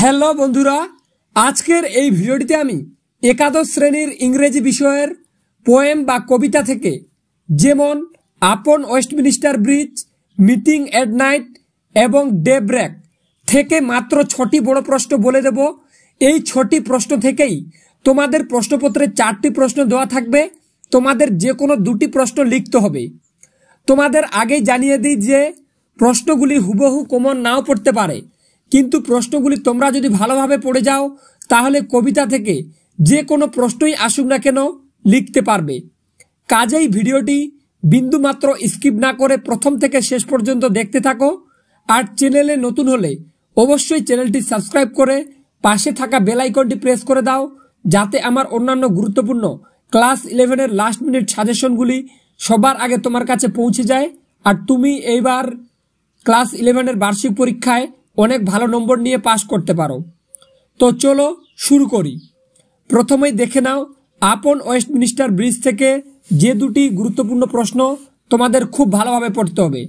Hello বন্ধুরা, আজকের এই ভিডিওটিতে আমি একাদশ শ্রেণীর ইংরেজি বিষয়ের পোয়েম বা কবিতা থেকে যেমন আপন Westminster bridge, meeting at night এবং ডে ব্রেক থেকে মাত্র 6টি বড় প্রশ্ন বলে দেব। এই 6টি প্রশ্ন থেকেই তোমাদের প্রশ্নপত্রে 4টি প্রশ্ন দেওয়া থাকবে। তোমাদের যে কোনো 2টি প্রশ্ন লিখতে হবে। তোমাদের আগেই জানিয়ে দিই যে প্রশ্নগুলি হুবহু কমন নাও পড়তে পারে, কিন্তু প্রশ্নগুলি তোমরা যদি ভালোভাবে পড়ে যাও তাহলে কবিতা থেকে যে কোনো প্রশ্নই আসুক না কেন লিখতে পারবে। কাজেই ভিডিওটি বিন্দুমাত্র স্কিপ না করে প্রথম থেকে শেষ পর্যন্ত দেখতে থাকো। আর চ্যানেলে নতুন হলে অবশ্যই চ্যানেলটি সাবস্ক্রাইব করে পাশে থাকা বেল আইকনটি প্রেস করে দাও, যাতে আমার অন্যান্য গুরুত্বপূর্ণ ক্লাস 11-এর লাস্ট মিনিট সাজেশনগুলি সবার আগে তোমার কাছে পৌঁছে যায় আর তুমি এইবার ক্লাস 11-এর বার্ষিক পরীক্ষায় অনেক ভালো নম্বর নিয়ে পাশ করতে পারো। তো চলো শুরু করি। প্রথমেই দেখে নাও আপন ওয়েস্টমিনিস্টার ব্রিজ থেকে যে 2টি গুরুত্বপূর্ণ প্রশ্ন তোমাদের খুব ভালোভাবে পড়তে হবে।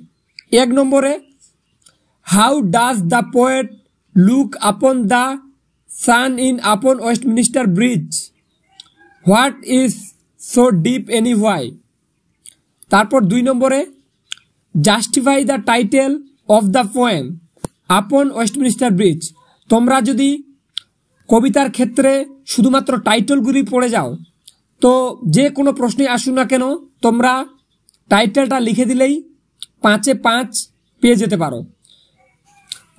1 নম্বরে, how does the poet look upon the sun in আপন Westminster bridge, what is so deep any why. তারপর 2 নম্বরে, justify the title of the poem আপন ওয়েস্টমিনিস্টার ব্রিজ। তোমরা যদি কবিতার ক্ষেত্রে শুধুমাত্র টাইটেলগুলি পড়ে যাও তো যে কোনো প্রশ্নই আসুক না কেন তোমরা টাইটেলটা লিখে দিলেই 5-এ 5 পেয়ে যেতে পারো।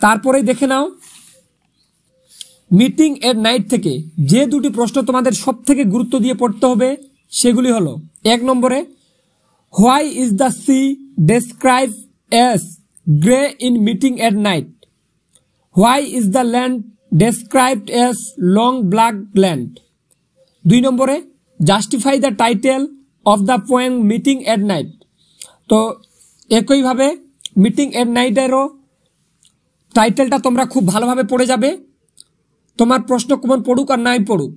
তারপরেই দেখে নাও মিটিং এট নাইট থেকে যে 2টি প্রশ্ন তোমাদের সব থেকে গুরুত্ব দিয়ে পড়তে হবে সেগুলি হলো, 1 নম্বরে, why is the sea describe as grey in meeting at night, why is the land described as long black land. 2 নম্বরে, justify the title of the poem meeting at night. তো একইভাবে মিটিং এট নাইটেরও টাইটেলটা তোমরা খুব ভালোভাবে পড়ে যাবে। তোমার প্রশ্ন কমন পড়ুক আর নাই পড়ুক,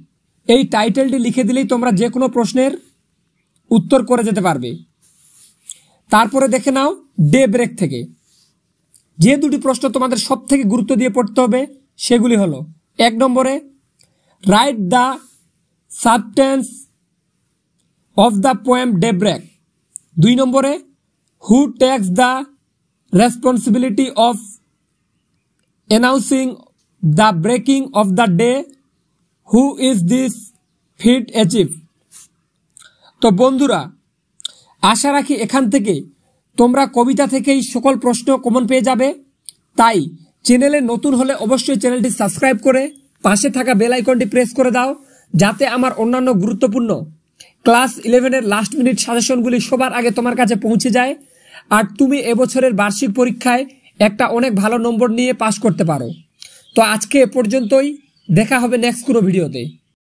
এই টাইটেলটি লিখে দিলেই তোমরা যে কোনো প্রশ্নের উত্তর করে যেতে পারবে। তারপরে দেখে নাও ডে ব্রেক থেকে যে 2টি প্রশ্ন তোমাদের সব থেকে গুরুত্ব দিয়ে পড়তে হবে সেগুলি হলো, 1 নম্বরে, write the substance of the poem day break. 2 নম্বরে, who takes the responsibility of announcing the breaking of the day, who is this feat achieve. তো বন্ধুরা, আশা রাখি এখান থেকে তোমরা কবিতা থেকেই সকল প্রশ্ন কমন পেয়ে যাবে। তাই চ্যানেলে নতুন হলে অবশ্যই চ্যানেলটি সাবস্ক্রাইব করে পাশে থাকা বেল আইকনটি প্রেস করে দাও, যাতে আমার অন্যান্য গুরুত্বপূর্ণ ক্লাস 11-এর লাস্ট মিনিট সাজেশনগুলি সবার আগে তোমার কাছে পৌঁছে যায় আর তুমি এবছরের বার্ষিক পরীক্ষায় একটা অনেক ভালো নম্বর নিয়ে পাশ করতে পারো। তো আজকে এ পর্যন্তই, দেখা হবে নেক্সট কোনো ভিডিওতে।